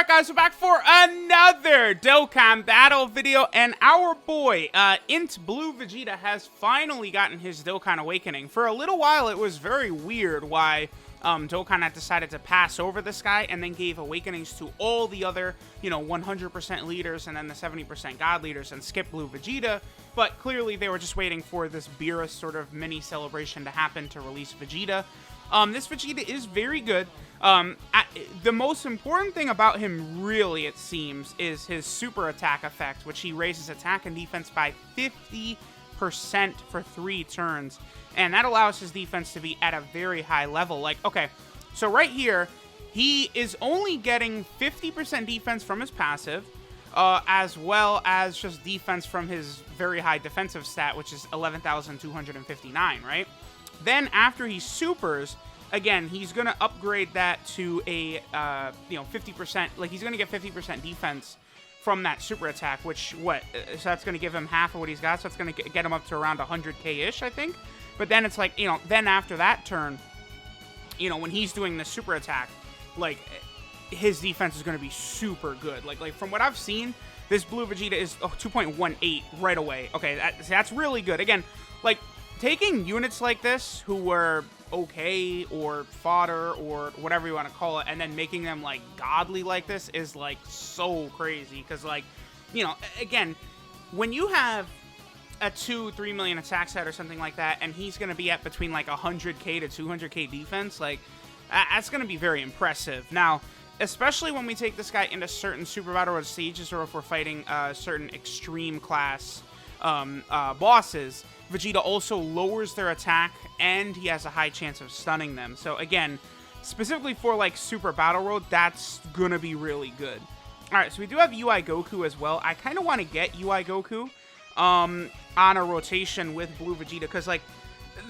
Alright guys, we're back for another Dokkan battle video, and our boy, INT Blue Vegeta has finally gotten his Dokkan Awakening. For a little while, it was very weird why Dokkan had decided to pass over this guy and then gave Awakenings to all the other, 100% leaders and then the 70% God leaders and skip Blue Vegeta, but clearly they were just waiting for this Beerus sort of mini celebration to happen to release Vegeta. This Vegeta is very good. The most important thing about him, really, it seems, is his super attack effect, which he raises attack and defense by 50% for 3 turns. And that allows his defense to be at a very high level. Like, okay, so right here, he is only getting 50% defense from his passive, as well as just defense from his very high defensive stat, which is 11,259, right? Then after he supers, again, he's going to upgrade that to a, 50%, like he's going to get 50% defense from that super attack, which, so that's going to give him half of what he's got, so it's going to get him up to around 100k-ish, I think. But then it's like, then after that turn, when he's doing the super attack, like, his defense is going to be super good. Like from what I've seen, this Blue Vegeta is 2.18 right away. Okay, that's really good. Again, like, taking units like this who were okay or fodder or whatever you want to call it, and then making them like godly like this is like so crazy. Because like, again, when you have a 2-3 million attack set or something like that, and he's going to be at between like 100k to 200k defense, like that's going to be very impressive. Now, especially when we take this guy into certain super battle road stages, or if we're fighting certain extreme class bosses, Vegeta also lowers their attack, and he has a high chance of stunning them. So again, specifically for like Super Battle Road, that's gonna be really good. Alright, so we do have UI Goku as well. I kind of want to get UI Goku on a rotation with Blue Vegeta, because like,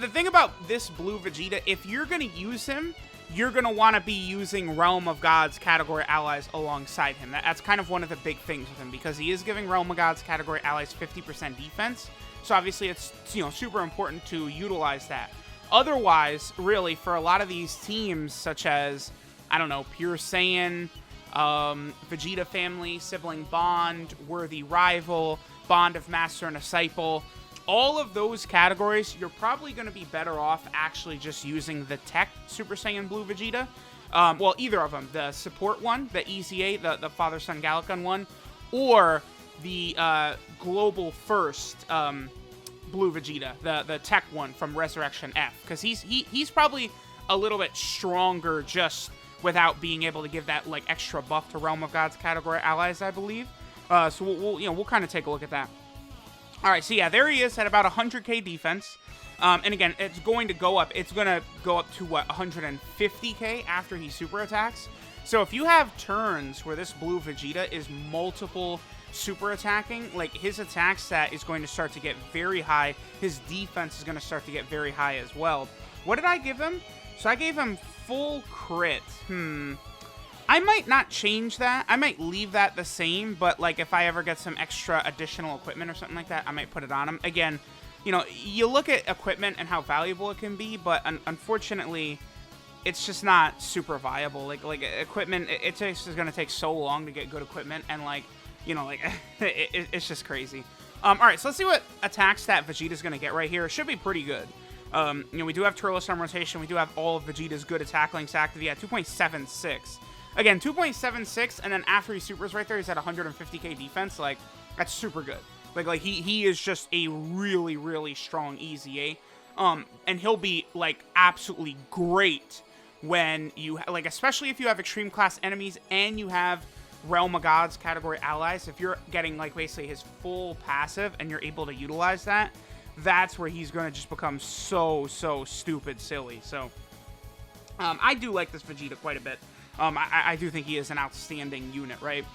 the thing about this Blue Vegeta, if you're gonna use him, you're going to want to be using Realm of Gods category allies alongside him. That's kind of one of the big things with him, because he is giving Realm of Gods category allies 50% defense. So obviously it's, super important to utilize that. Otherwise, really, for a lot of these teams, such as, I don't know, Pure Saiyan, Vegeta Family, Sibling Bond, Worthy Rival, Bond of Master and Disciple, all of those categories, you're probably going to be better off actually just using the Tech Super Saiyan Blue Vegeta. Well, either of them. The support one, the EZA, the Father Son Gallican one, or the Global First Blue Vegeta, the Tech one from Resurrection F. Because he's probably a little bit stronger just without being able to give that like extra buff to Realm of Gods category allies, I believe. So we'll kind of take a look at that. Alright, so yeah, there he is at about 100k defense. And again, it's going to go up. It's going to go up to, 150k after he super attacks. So if you have turns where this Blue Vegeta is multiple super attacking, like, his attack stat is going to start to get very high. His defense is going to start to get very high as well. What did I give him? So I gave him full crit. I might not change that. I might leave that the same, but like if I ever get some extra additional equipment or something like that, I might put it on him. Again, you look at equipment and how valuable it can be, but unfortunately, it's just not super viable. Like equipment, it's going to take so long to get good equipment, and like, it's just crazy. All right, so let's see what attack stat Vegeta's going to get right here. It should be pretty good. We do have Turles on rotation. We do have all of Vegeta's good attack links active. Yeah, 2.76. Again, 2.76, and then after he supers right there, he's at 150k defense. Like, that's super good. Like he is just a really, really strong EZA. And he'll be, like, absolutely great when you, like, especially if you have extreme class enemies and you have Realm of Gods category allies. If you're getting, like, basically his full passive and you're able to utilize that, that's where he's going to just become so stupid silly. So, I do like this Vegeta quite a bit. I do think he is an outstanding unit, right?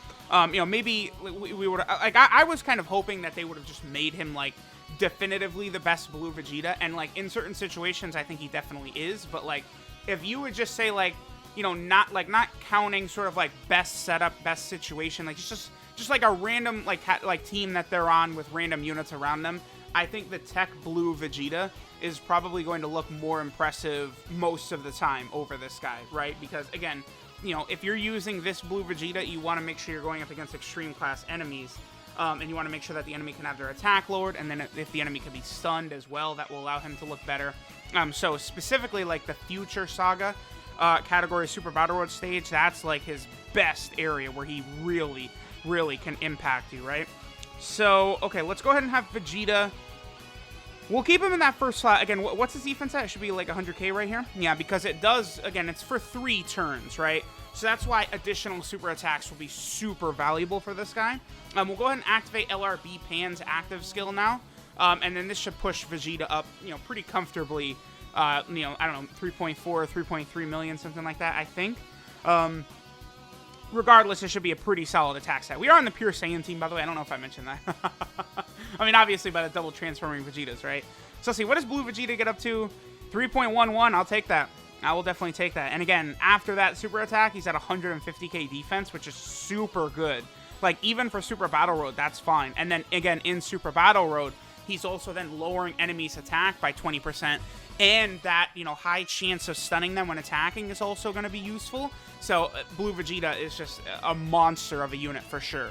Maybe we would, like, I was kind of hoping that they would have just made him, like, definitively the best Blue Vegeta, and, like, in certain situations, I think he definitely is, but, like, if you would just say, like, not counting sort of, like, best setup, best situation, like, just like a random, like, team that they're on with random units around them, I think the Tech Blue Vegeta is probably going to look more impressive most of the time over this guy, right? Because, again, you know, if you're using this blue Vegeta, you want to make sure you're going up against extreme class enemies. And you want to make sure that the enemy can have their attack lowered, and then if the enemy can be stunned as well, that will allow him to look better. So specifically, like the Future Saga category Super Battle Road stage, that's like his best area where he really, really can impact you, right? So, okay, let's go ahead and have Vegeta. We'll keep him in that first slot. Again, what's his defense at? It should be like 100k right here. Yeah, because it does, again, it's for 3 turns, right? So that's why additional super attacks will be super valuable for this guy. We'll go ahead and activate LRB Pan's active skill now. And then this should push Vegeta up, you know, pretty comfortably. You know, I don't know, 3.4, 3.3 million, something like that, I think. Regardless, it should be a pretty solid attack set. We are on the Pure Saiyan team, by the way. I don't know if I mentioned that. I mean, obviously, by the double transforming Vegetas, right? So let's see, what does Blue Vegeta get up to? 3.11, I'll take that. I will definitely take that. And again, after that super attack, he's at 150k defense, which is super good. Like, even for Super Battle Road, that's fine. And then, again, in Super Battle Road, he's also then lowering enemies' attack by 20%. And that, you know, high chance of stunning them when attacking is also going to be useful. So, Blue Vegeta is just a monster of a unit for sure.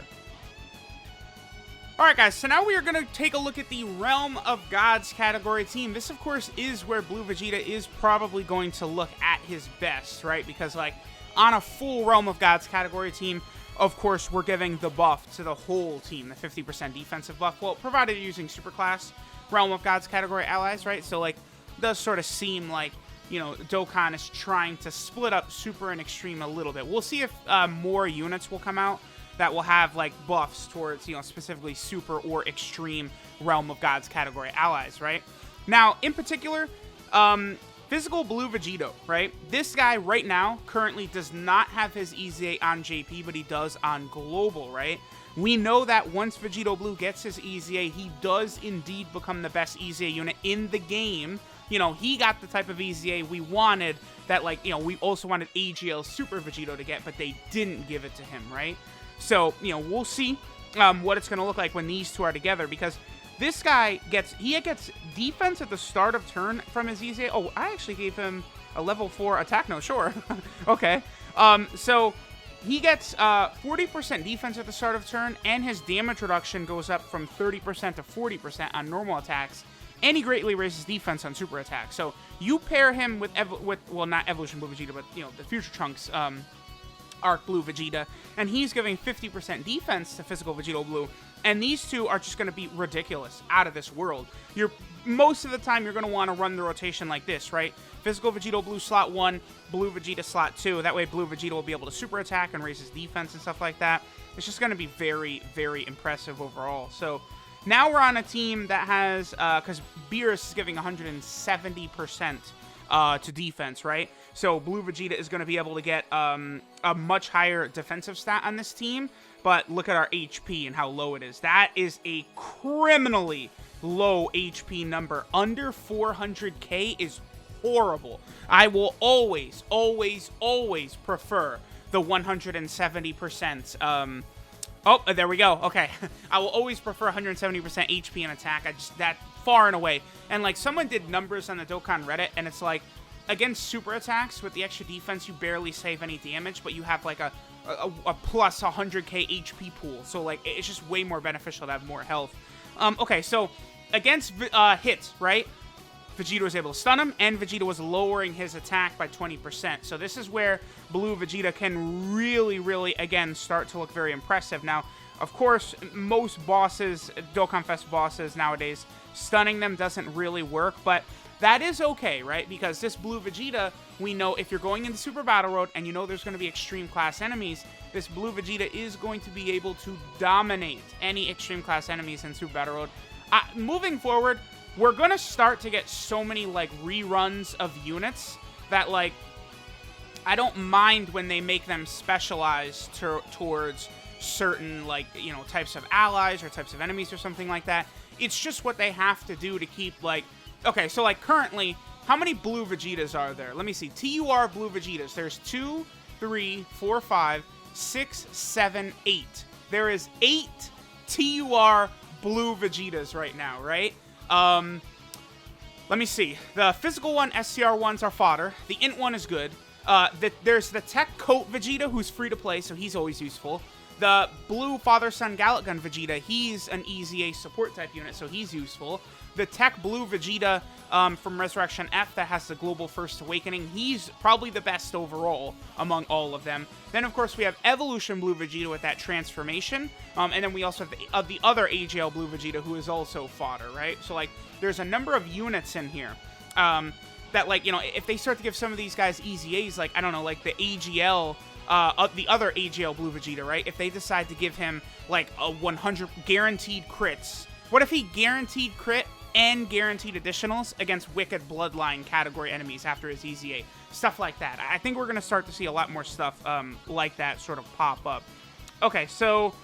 Alright guys, so now we are going to take a look at the Realm of Gods category team. This, of course, is where Blue Vegeta is probably going to look at his best, right? Because, like, on a full Realm of Gods category team, of course, we're giving the buff to the whole team, the 50% defensive buff. Well, provided you're using Superclass Realm of Gods category allies, right? So, like, it does sort of seem like, you know, Dokkan is trying to split up Super and Extreme a little bit. We'll see if more units will come out that will have, like, buffs towards, you know, specifically Super or Extreme Realm of Gods category allies, right? Now, in particular, Physical Blue Vegeta, right? This guy right now currently does not have his EZA on JP, but he does on Global, right? We know that once Vegito Blue gets his EZA, he does indeed become the best EZA unit in the game. You know, he got the type of EZA we wanted that, like, you know, we also wanted AGL Super Vegito to get, but they didn't give it to him, right? So, you know, we'll see what it's going to look like when these two are together, because this guy gets defense at the start of turn from his EZA. Oh, I actually gave him a level 4 attack. No, sure. Okay. So he gets 40% defense at the start of turn, and his damage reduction goes up from 30% to 40% on normal attacks, and he greatly raises defense on super attacks. So you pair him with well, not Evolution Blue Vegeta, but, you know, the Future Trunks Arc Blue Vegeta, and he's giving 50% defense to Physical Vegito Blue, and these two are just going to be ridiculous, out of this world. Most of the time, you're going to want to run the rotation like this, right? Physical Vegito Blue slot 1, Blue Vegeta slot 2. That way, Blue Vegeta will be able to super attack and raise his defense and stuff like that. It's just going to be very, very impressive overall. So now we're on a team that has, because Beerus is giving 170% to defense, right? So Blue Vegeta is going to be able to get a much higher defensive stat on this team, but look at our HP and how low it is. That is a criminally low HP number. Under 400k is horrible. I will always, always, always prefer the 170%. Oh, there we go. Okay. I will always prefer 170% HP and attack. That far and away. And, like, someone did numbers on the Dokkan Reddit, and it's like, against super attacks with the extra defense, you barely save any damage, but you have, like, a plus 100k HP pool. So, like, it's just way more beneficial to have more health. Okay, so against hits, right? Vegeta was able to stun him, and Vegeta was lowering his attack by 20%. So this is where Blue Vegeta can really, really, again, start to look very impressive. Now, of course, most bosses, Dokkan Fest bosses nowadays, stunning them doesn't really work, but that is okay, right? Because this Blue Vegeta, we know if you're going into Super Battle Road and you know there's going to be extreme class enemies, this Blue Vegeta is going to be able to dominate any extreme class enemies in Super Battle Road. Moving forward, we're going to start to get so many, like, reruns of units that, like, I don't mind when they make them specialized towards certain, like, you know, types of allies or types of enemies or something like that. It's just what they have to do to keep, like, okay, so, like, currently, how many Blue Vegetas are there? Let me see. TUR Blue Vegetas. There's 2, 3, 4, 5, 6, 7, 8. There is 8 TUR Blue Vegetas right now, right? Let me see. The physical one, SCR ones are fodder. The INT one is good. There's the Tech Coat Vegeta, who's free to play, so he's always useful. The Blue Father-Son Gallet Gun Vegeta, he's an EZA support type unit, so he's useful. The Tech Blue Vegeta from Resurrection F that has the Global First Awakening, he's probably the best overall among all of them. Then, of course, we have Evolution Blue Vegeta with that transformation. And then we also have the other AGL Blue Vegeta, who is also fodder, right? So, like, there's a number of units in here that, like, you know, if they start to give some of these guys EZAs, like, I don't know, like the AGL... the other AGL Blue Vegeta, right? If they decide to give him, like, a 100 guaranteed crits, what if he guaranteed crit and guaranteed additionals against Wicked Bloodline category enemies after his EZA? Stuff like that. I think we're going to start to see a lot more stuff like that sort of pop up. Okay, so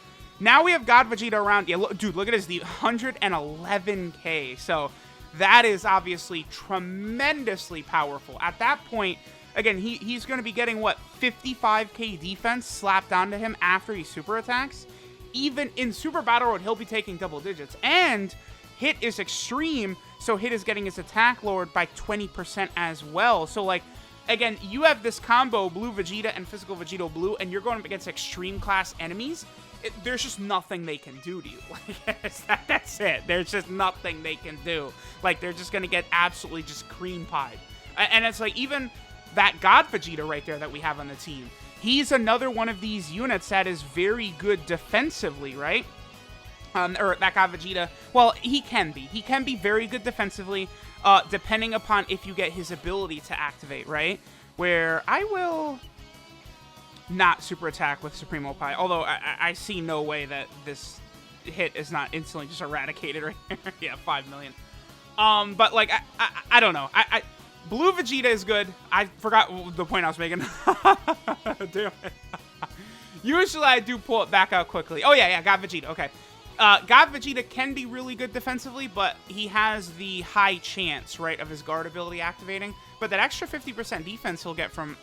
now we have God Vegeta around. Yeah, dude, look at his 111k. So that is obviously tremendously powerful. At that point... Again, he's going to be getting, what, 55k defense slapped onto him after he super attacks. Even in Super Battle Road, he'll be taking double digits. And hit is extreme, so hit is getting his attack lowered by 20% as well. So, like, again, you have this combo, Blue Vegeta and Physical Vegeta Blue, and you're going up against extreme class enemies. There's just nothing they can do to you. Like, that's it. There's just nothing they can do. Like, they're just going to get absolutely just cream pied. And it's like, even... that God Vegeta right there that we have on the team, he's another one of these units that is very good defensively, right? Or that God Vegeta, well, he can be very good defensively, depending upon if you get his ability to activate, right? Where I will not super attack with Supremo Pi, although I see no way that this hit is not instantly just eradicated right here. Yeah, 5 million. But, like, I don't know. Blue Vegeta is good. I forgot the point I was making. Damn it. Usually I do pull it back out quickly. Oh, yeah, God Vegeta. Okay. God Vegeta can be really good defensively, but he has the high chance, right, of his guard ability activating. But that extra 50% defense he'll get from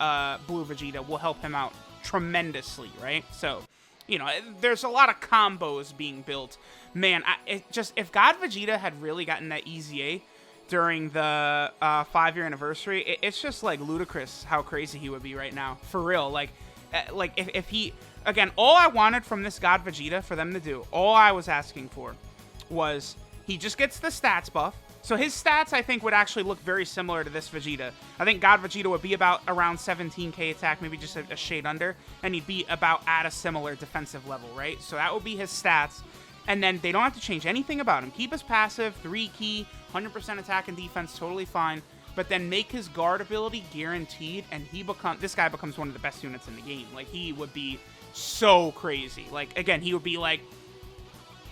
Blue Vegeta will help him out tremendously, right? So, you know, there's a lot of combos being built. Man, if God Vegeta had really gotten that EZA during the 5-year anniversary, it's just, like, ludicrous how crazy he would be right now. For real. Like if he... Again, all I wanted from this God Vegeta for them to do, all I was asking for was he just gets the stats buff. So his stats, I think, would actually look very similar to this Vegeta. I think God Vegeta would be about around 17k attack, maybe just a shade under, and he'd be about at a similar defensive level, right? So that would be his stats. And then they don't have to change anything about him. Keep his passive, 3 key, 100% attack and defense, totally fine. But then make his guard ability guaranteed, and this guy becomes one of the best units in the game. Like, he would be so crazy. Like, again, he would be like,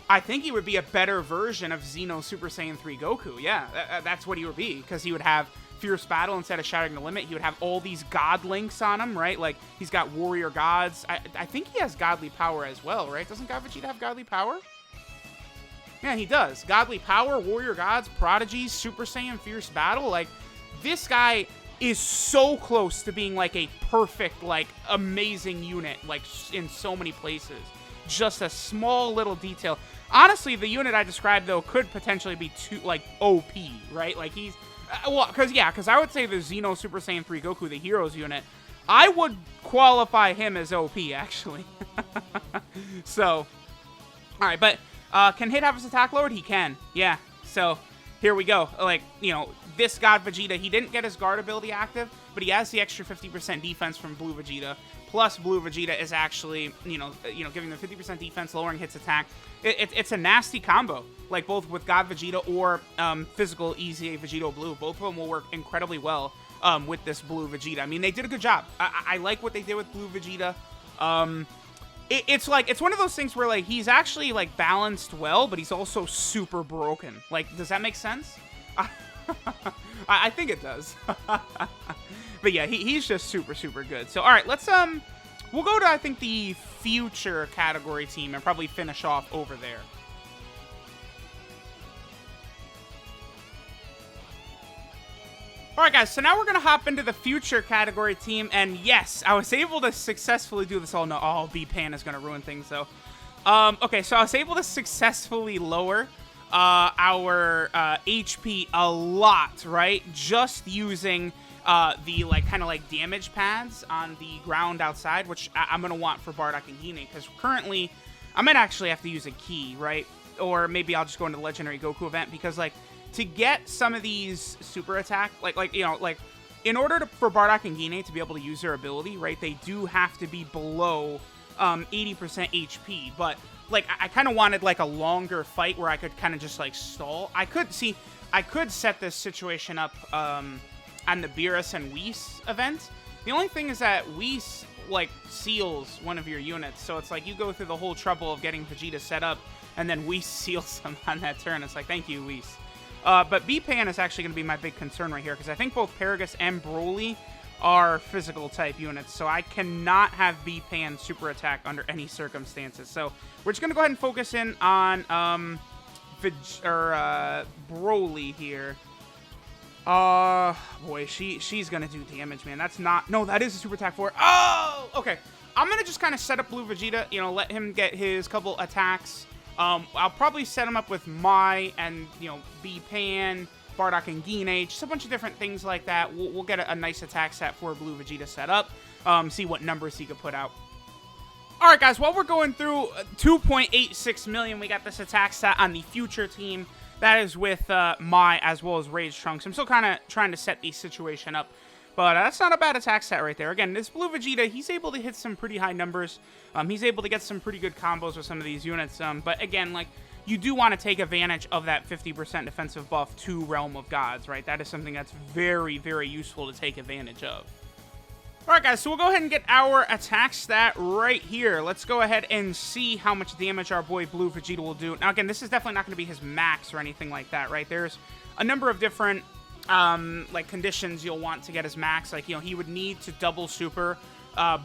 I think he would be a better version of Xeno Super Saiyan 3 Goku. Yeah, that's what he would be, because he would have Fierce Battle instead of Shattering the Limit. He would have all these god links on him, right? Like, he's got Warrior Gods. I think he has Godly Power as well, right? Doesn't God Vegeta have Godly Power? Yeah, he does. Godly Power, Warrior Gods, Prodigies, Super Saiyan, Fierce Battle. Like, this guy is so close to being, like, a perfect, like, amazing unit, like, in so many places. Just a small little detail. Honestly, the unit I described, though, could potentially be too, like, OP, right? Like, he's... well, because I would say the Xeno Super Saiyan 3 Goku, the Heroes unit, I would qualify him as OP, actually. So, alright, but... can Hit have his attack lowered? He can. Yeah. So, here we go. Like, you know, this God Vegeta, he didn't get his guard ability active, but he has the extra 50% defense from Blue Vegeta. Plus, Blue Vegeta is actually, you know, giving them 50% defense, lowering hits attack. It's a nasty combo. Like, both with God Vegeta or physical EZA Vegeta Blue. Both of them will work incredibly well with this Blue Vegeta. I mean, they did a good job. I like what they did with Blue Vegeta. It's like, it's one of those things where, like, he's actually, like, balanced well, but he's also super broken. Like, does that make sense? I think it does. But yeah, he's just super, super good. So, alright, let's, we'll go to, I think, the future category team and probably finish off over there. Alright guys, so now we're going to hop into the future category team, and yes, I was able to successfully do this. Oh no, oh, B-Pan is going to ruin things though. Okay, so I was able to successfully lower our HP a lot, right? Just using the like kind of like damage pads on the ground outside, which I'm gonna want for Bardock and Gine, because currently I might actually have to use a key, right? Or maybe I'll just go into the Legendary Goku event, because like to get some of these super attack, like in order for Bardock and Gine to be able to use their ability, right, they do have to be below 80% HP. But like I kind of wanted like a longer fight where I could kind of just like stall. I could set this situation up on the Beerus and Whis event. The only thing is that Whis like seals one of your units, so it's like you go through the whole trouble of getting Vegeta set up, and then Whis seals them on that turn. It's like, thank you, Whis. But B-Pan is actually going to be my big concern right here, because I think both Paragus and Broly are physical type units, so I cannot have B-Pan super attack under any circumstances. So we're just going to go ahead and focus in on Broly here. Boy, she's going to do damage, man. That's not... No, that is a super attack for her. Oh! Okay. I'm going to just kind of set up Blue Vegeta, you know, let him get his couple attacks. I'll probably set him up with Mai and, you know, B-Pan, Bardock and Gine, just a bunch of different things like that. We'll get a nice attack set for Blue Vegeta set up, see what numbers he could put out. Alright guys, while we're going through 2.86 million, we got this attack set on the future team. That is with Mai as well as Rage Trunks. I'm still kind of trying to set the situation up, but that's not a bad attack set right there. Again, this Blue Vegeta, he's able to hit some pretty high numbers. He's able to get some pretty good combos with some of these units. But again, like, you do want to take advantage of that 50% defensive buff to Realm of Gods, right? That is something that's very, very useful to take advantage of. Alright guys, so we'll go ahead and get our attack stat right here. Let's go ahead and see how much damage our boy Blue Vegeta will do. Now again, this is definitely not going to be his max or anything like that, right? There's a number of different like conditions you'll want to get his max. Like, you know, he would need to double super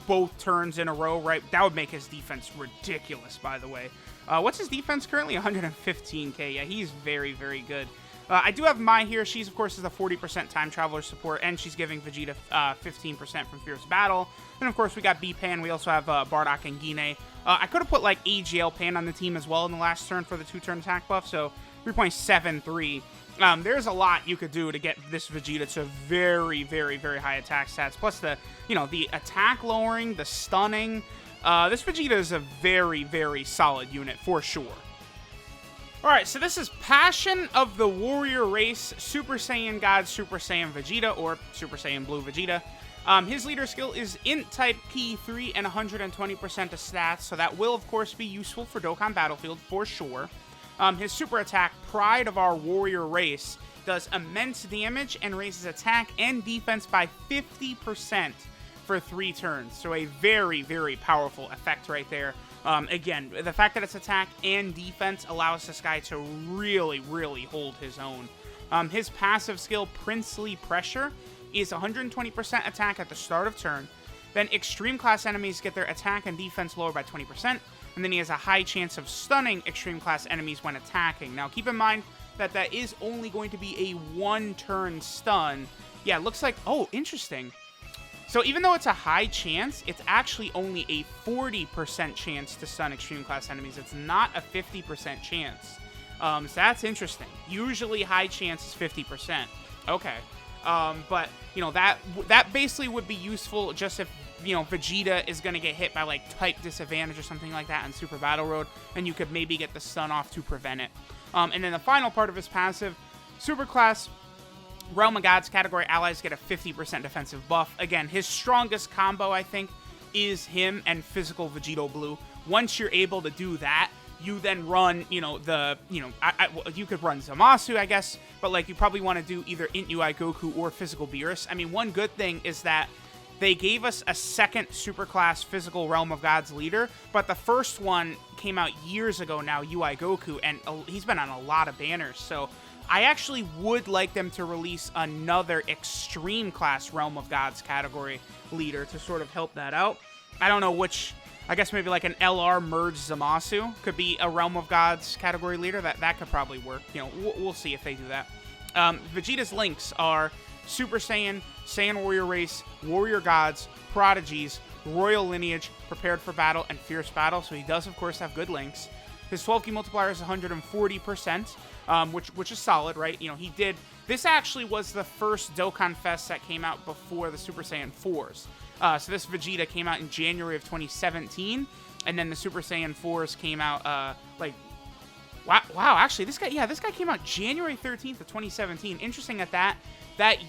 both turns in a row, right? That would make his defense ridiculous, by the way. What's his defense currently? 115k. Yeah, he's very, very good. I do have Mai here. She's, of course, is a 40% time traveler support, and she's giving Vegeta 15% from Fierce Battle. And, of course, we got B-Pan. We also have Bardock and Gine. I could have put, like, AGL Pan on the team as well in the last turn for the 2-turn attack buff, so 3.73. There's a lot you could do to get this Vegeta to very, very, very high attack stats. Plus the, you know, the attack lowering, the stunning. This Vegeta is a very, very solid unit for sure. Alright, so this is Passion of the Warrior Race, Super Saiyan God, Super Saiyan Vegeta, or Super Saiyan Blue Vegeta. His leader skill is INT type P3 and 120% of stats, so that will, of course, be useful for Dokkan Battlefield for sure. His super attack, Pride of Our Warrior Race, does immense damage and raises attack and defense by 50% for 3 turns. So a very, very powerful effect right there. Again, the fact that it's attack and defense allows this guy to really, really hold his own. His passive skill, Princely Pressure, is 120% attack at the start of turn. Then extreme class enemies get their attack and defense lowered by 20%. And then he has a high chance of stunning extreme class enemies when attacking. Now, keep in mind that that is only going to be a 1-turn stun. Yeah, it looks like... Oh, interesting. So even though it's a high chance, it's actually only a 40% chance to stun extreme class enemies. It's not a 50% chance. So that's interesting. Usually high chance is 50%. Okay. But, you know, that basically would be useful just if, you know, Vegeta is going to get hit by, like, type disadvantage or something like that in Super Battle Road, and you could maybe get the stun off to prevent it. And then the final part of his passive, Super Class Realm of Gods category allies get a 50% defensive buff. Again, his strongest combo, I think, is him and Physical Vegito Blue. Once you're able to do that, you then run, you know, you could run Zamasu, I guess, but, like, you probably want to do either INT UI Goku or Physical Beerus. I mean, one good thing is that they gave us a second superclass Physical Realm of Gods leader, but the first one came out years ago now, UI Goku, and he's been on a lot of banners, so I actually would like them to release another extreme class Realm of Gods category leader to sort of help that out. I don't know which, I guess maybe like an LR merge Zamasu could be a Realm of Gods category leader. That could probably work. You know, we'll see if they do that. Vegeta's links are Super Saiyan, Saiyan Warrior Race, Warrior Gods, Prodigies, Royal Lineage, Prepared for Battle, and Fierce Battle. So he does, of course, have good links. His 12 key multiplier is 140%, which is solid, right? You know, he did... This actually was the first Dokkan Fest that came out before the Super Saiyan 4s. So this Vegeta came out in January of 2017, and then the Super Saiyan 4s came out, like... Wow, actually, this guy came out January 13th of 2017. Interesting that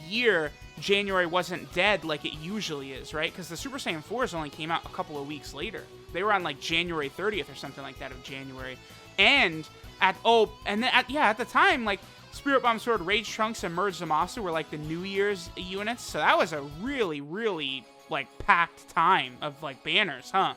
year, January wasn't dead like it usually is, right? Because the Super Saiyan 4s only came out a couple of weeks later. They were on, like, January 30th or something like that of January. And at the time, like, Spirit Bomb Sword, Rage Trunks, and Merge Zamasu were, like, the New Year's units. So that was a really, really, like, packed time of, like, banners, huh?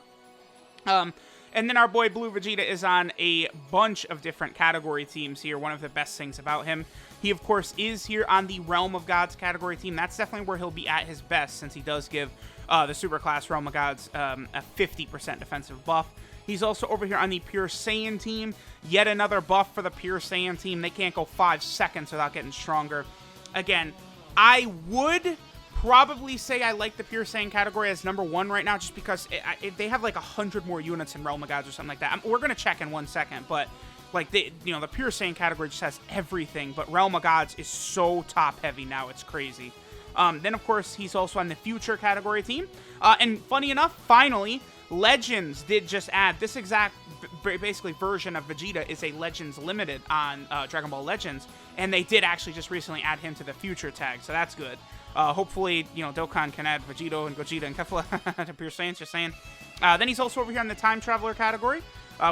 And then our boy Blue Vegeta is on a bunch of different category teams here. One of the best things about him. He, of course, is here on the Realm of Gods category team. That's definitely where he'll be at his best, since he does give the Superclass Realm of Gods a 50% defensive buff. He's also over here on the Pure Saiyan team. Yet another buff for the Pure Saiyan team. They can't go 5 seconds without getting stronger. Again, I would... probably say I like the Pure Saiyan category as #1 right now, just because they have like 100 more units in Realm of Gods or something like that. We're gonna check in 1 second, but like the Pure Saiyan category just has everything. But Realm of Gods is so top heavy now, it's crazy. Then of course he's also on the Future category team. And funny enough, finally, Legends did just add this exact basically version of Vegeta is a Legends Limited on Dragon Ball Legends, and they did actually just recently add him to the Future tag, so that's good. Hopefully, Dokkan can add Vegito and Gogeta and Kefla to Pure Saiyans, just saying. Then he's also over here in the Time Traveler category.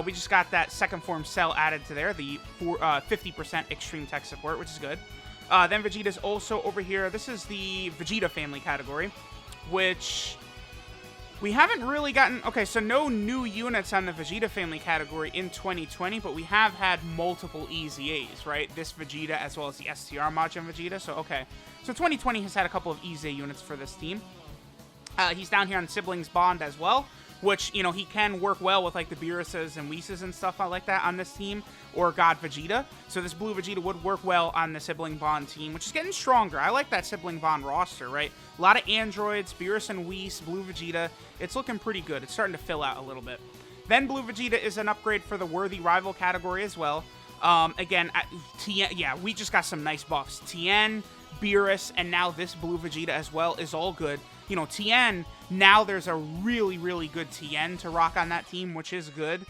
We just got that second form cell added to there, the 50% extreme tech support, which is good. Then Vegeta's also over here. This is the Vegeta family category, which we haven't really gotten... Okay, so no new units on the Vegeta family category in 2020, but we have had multiple EZAs, right? This Vegeta as well as the STR Majin Vegeta, so okay. So 2020 has had a couple of EZA units for this team. He's down here on Siblings Bond as well, which, he can work well with, like, the Beerus's and Whis and stuff like that on this team, or God Vegeta. So this Blue Vegeta would work well on the Sibling Bond team, which is getting stronger. I like that Sibling Bond roster, right? A lot of androids, Beerus and Whis, Blue Vegeta. It's looking pretty good. It's starting to fill out a little bit. Then Blue Vegeta is an upgrade for the Worthy Rival category as well. Again, Tien, yeah, we just got some nice buffs. Tien, Beerus, and now this Blue Vegeta as well is all good. Tien, now there's a really, really good Tien to rock on that team, which is good.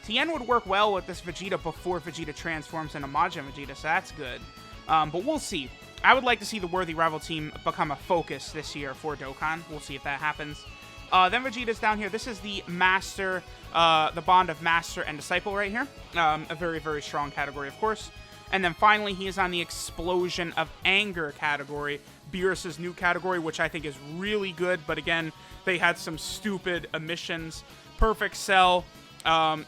Tien would work well with this Vegeta before Vegeta transforms into Majin Vegeta, so that's good. But we'll see. I would like to see the Worthy Rival team become a focus this year for Dokkan. We'll see if that happens. Then Vegeta's down here. This is the Master, the bond of Master and Disciple right here. A very, very strong category, of course. And then finally, he is on the Explosion of Anger category, Beerus's new category, which I think is really good. But again, they had some stupid omissions. Perfect Cell,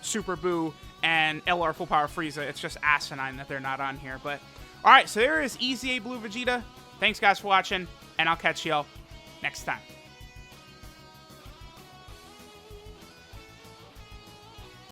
Super Boo, and LR Full Power Frieza. It's just asinine that they're not on here. But all right, so there is EZA Blue Vegeta. Thanks, guys, for watching, and I'll catch y'all next time.